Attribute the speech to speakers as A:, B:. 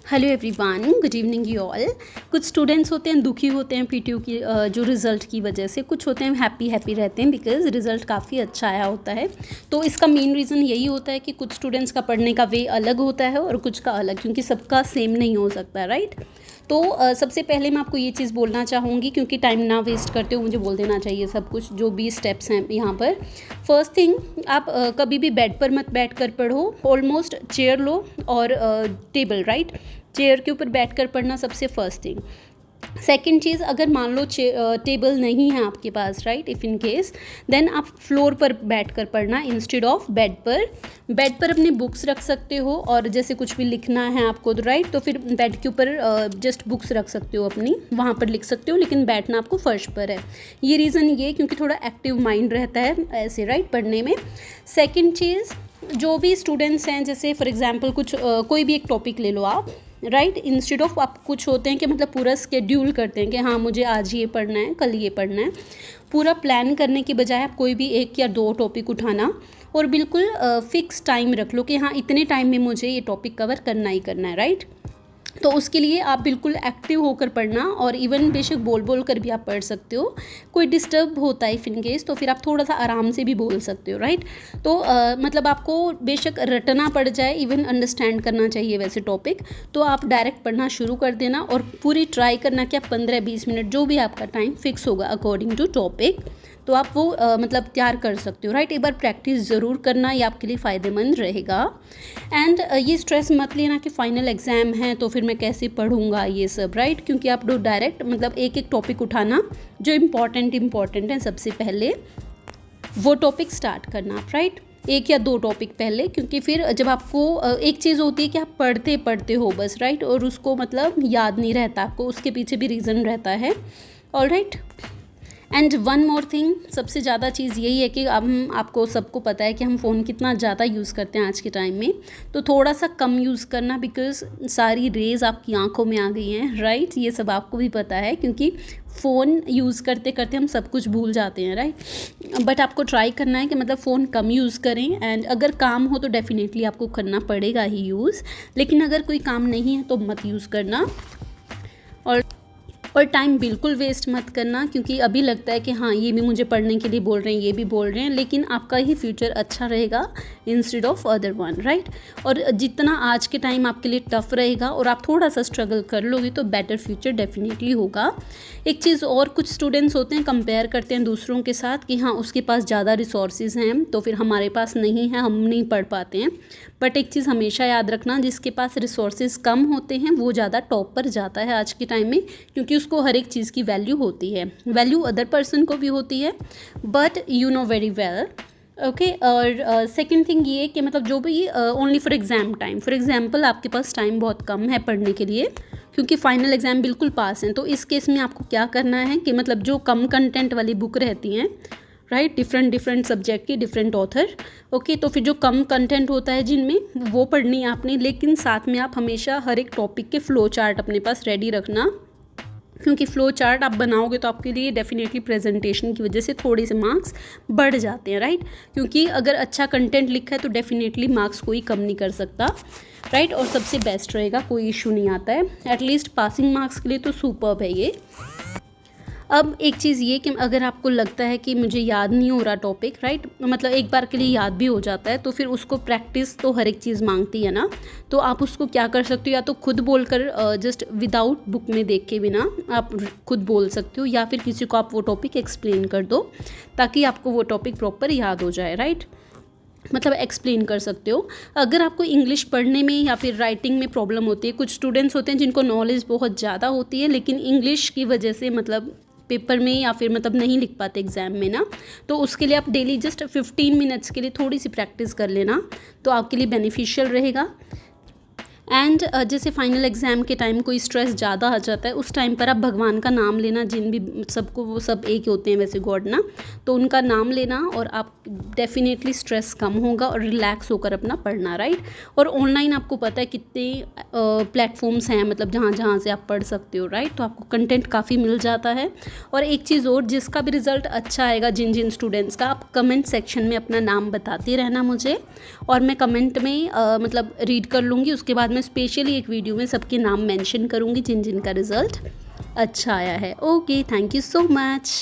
A: Hello everyone, good evening you all. कुछ students होते हैं दुखी होते हैं पीटीयू की जो रिज़ल्ट की वजह से, कुछ होते हैं हैप्पी रहते हैं बिकॉज रिज़ल्ट काफ़ी अच्छा आया होता है। तो इसका मेन रीज़न यही होता है कि कुछ स्टूडेंट्स का पढ़ने का वे अलग होता है और कुछ का अलग, क्योंकि सबका सेम नहीं हो सकता, राइट। तो सबसे पहले मैं आपको ये चीज़ बोलना चाहूँगी, क्योंकि टाइम ना वेस्ट करते हो मुझे बोल देना चाहिए सब कुछ जो भी स्टेप्स हैं यहाँ पर। फर्स्ट थिंग, आप कभी भी बेड पर मत बैठ कर पढ़ो, ऑलमोस्ट चेयर लो और टेबल, राइट। चेयर के ऊपर बैठकर पढ़ना सबसे फर्स्ट थिंग। सेकंड चीज़, अगर मान लो टेबल नहीं है आपके पास, right, if in case, then आप फ्लोर पर बैठकर पढ़ना इंस्टेड ऑफ बेड पर। बेड पर अपनी बुक्स रख सकते हो और जैसे कुछ भी लिखना है आपको, राइट, तो फिर बेड के ऊपर जस्ट बुक्स रख सकते हो अपनी, वहाँ पर लिख सकते हो, लेकिन बैठना आपको फर्श पर है। ये रीज़न ये क्योंकि थोड़ा एक्टिव माइंड रहता है ऐसे, राइट, पढ़ने में। सेकेंड चीज़, जो भी स्टूडेंट्स हैं, जैसे फॉर एग्जांपल कुछ कोई भी एक टॉपिक ले लो आप, राइट, इंस्टेड ऑफ आप कुछ होते हैं कि मतलब पूरा स्केड्यूल करते हैं कि हाँ मुझे आज ये पढ़ना है, कल ये पढ़ना है। पूरा प्लान करने के बजाय आप कोई भी एक या दो टॉपिक उठाना और बिल्कुल फिक्स टाइम रख लो कि हाँ इतने टाइम में मुझे ये टॉपिक कवर करना ही करना है, राइट। तो उसके लिए आप बिल्कुल एक्टिव होकर पढ़ना, और इवन बेशक बोल बोल कर भी आप पढ़ सकते हो। कोई डिस्टर्ब होता है इफ़ इन केस, तो फिर आप थोड़ा सा आराम से भी बोल सकते हो, राइट। तो मतलब आपको बेशक रटना पड़ जाए, इवन अंडरस्टैंड करना चाहिए वैसे टॉपिक, तो आप डायरेक्ट पढ़ना शुरू कर देना और पूरी ट्राई करना कि आप 15-20 मिनट जो भी आपका टाइम फिक्स होगा अकॉर्डिंग टू टॉपिक, तो आप वो मतलब तैयार कर सकते हो, राइट। एक बार प्रैक्टिस ज़रूर करना, ये आपके लिए फ़ायदेमंद रहेगा। एंड ये स्ट्रेस मत लेना कि फाइनल एग्ज़ाम है तो फिर मैं कैसे पढ़ूंगा ये सब, राइट, क्योंकि आप दो डायरेक्ट मतलब एक एक टॉपिक उठाना जो इम्पॉर्टेंट है, सबसे पहले वो टॉपिक स्टार्ट करना, राइट, एक या दो टॉपिक पहले, क्योंकि फिर जब आपको एक चीज़ होती है कि आप पढ़ते पढ़ते हो बस, राइट, और उसको मतलब याद नहीं रहता आपको, उसके पीछे भी रीज़न रहता है, all right. And one more thing, सबसे ज़्यादा चीज़ यही है कि हम आपको सबको पता है कि हम फ़ोन कितना ज़्यादा यूज़ करते हैं आज के टाइम में, तो थोड़ा सा कम यूज़ करना, बिकॉज सारी रेज़ आपकी आंखों में आ गई हैं, राइट। ये सब आपको भी पता है क्योंकि फ़ोन यूज़ करते करते हम सब कुछ भूल जाते हैं, राइट। बट आपको ट्राई करना है कि मतलब फ़ोन कम यूज़ करें, एंड अगर काम हो तो डेफिनेटली आपको करना पड़ेगा ही यूज़, लेकिन अगर कोई काम नहीं है तो मत यूज़ करना। और टाइम बिल्कुल वेस्ट मत करना, क्योंकि अभी लगता है कि हाँ ये भी मुझे पढ़ने के लिए बोल रहे हैं, ये भी बोल रहे हैं, लेकिन आपका ही फ्यूचर अच्छा रहेगा instead of other one, right. और जितना आज के टाइम आपके लिए टफ रहेगा और आप थोड़ा सा स्ट्रगल कर लोगे तो बेटर फ्यूचर डेफिनेटली होगा। एक चीज़ और, कुछ स्टूडेंट्स होते हैं कंपेयर करते हैं दूसरों के साथ कि हाँ उसके पास ज़्यादा रिसोर्सेज हैं तो फिर हमारे पास नहीं है, हम नहीं पढ़ पाते हैं। बट एक चीज़ हमेशा याद रखना, जिसके पास रिसोर्सेज कम होते हैं वो ज़्यादा टॉप पर जाता है आज के टाइम में, क्योंकि उसको हर एक चीज़ की वैल्यू होती है, वैल्यू अदर पर्सन को भी होती है, but you know very well, okay. और सेकंड थिंग ये कि मतलब जो भी only for exam time, for example आपके पास टाइम बहुत कम है पढ़ने के लिए क्योंकि फाइनल एग्ज़ाम बिल्कुल पास हैं, तो इस केस में आपको क्या करना है कि मतलब जो कम कंटेंट वाली बुक रहती हैं, राइट, डिफरेंट सब्जेक्ट की, डिफरेंट ऑथर, ओके, तो फिर जो कम कंटेंट होता है जिनमें, वो पढ़नी है आपने, लेकिन साथ में आप हमेशा हर एक टॉपिक के फ्लो चार्ट अपने पास रेडी रखना, क्योंकि फ़्लो चार्ट आप बनाओगे तो आपके लिए डेफिनेटली प्रेजेंटेशन की वजह से थोड़े से मार्क्स बढ़ जाते हैं, राइट, क्योंकि अगर अच्छा कंटेंट लिखा है तो डेफिनेटली मार्क्स कोई कम नहीं कर सकता, राइट। और सबसे बेस्ट रहेगा, कोई इशू नहीं आता है, एटलीस्ट पासिंग मार्क्स के लिए तो सुपर्ब है ये। अब एक चीज़ ये कि अगर आपको लगता है कि मुझे याद नहीं हो रहा टॉपिक, राइट, मतलब एक बार के लिए याद भी हो जाता है, तो फिर उसको प्रैक्टिस तो हर एक चीज़ मांगती है ना, तो आप उसको क्या कर सकते हो, या तो खुद बोलकर जस्ट विदाउट बुक में देख के बिना आप खुद बोल सकते हो, या फिर किसी को आप वो टॉपिक एक्सप्लेन कर दो ताकि आपको वो टॉपिक प्रॉपर याद हो जाए, राइट, मतलब एक्सप्लेन कर सकते हो। अगर आपको इंग्लिश पढ़ने में या फिर राइटिंग में प्रॉब्लम होती है, कुछ स्टूडेंट्स होते हैं जिनको नॉलेज बहुत ज़्यादा होती है लेकिन इंग्लिश की वजह से मतलब पेपर में या फिर मतलब नहीं लिख पाते एग्ज़ाम में ना, तो उसके लिए आप डेली जस्ट 15 मिनट्स के लिए थोड़ी सी प्रैक्टिस कर लेना, तो आपके लिए बेनिफिशियल रहेगा। एंड जैसे फाइनल एग्ज़ाम के टाइम कोई स्ट्रेस ज़्यादा आ जाता है, उस टाइम पर आप भगवान का नाम लेना, जिन भी सबको वो सब एक होते हैं वैसे गॉड ना, तो उनका नाम लेना और आप डेफिनेटली स्ट्रेस कम होगा और रिलैक्स होकर अपना पढ़ना, राइट। और ऑनलाइन आपको पता है कितने प्लेटफॉर्म्स हैं, मतलब जहाँ जहाँ से आप पढ़ सकते हो, राइट, तो आपको कंटेंट काफ़ी मिल जाता है। और एक चीज़ और, जिसका भी रिज़ल्ट अच्छा आएगा, जिन जिन स्टूडेंट्स का, आप कमेंट सेक्शन में अपना नाम बताते रहना मुझे, और मैं कमेंट में मतलब रीड कर लूँगी, उसके बाद मैं स्पेशली एक वीडियो में सबके नाम मेंशन करूँगी जिन जिन का रिज़ल्ट अच्छा आया है। Okay, thank you so much.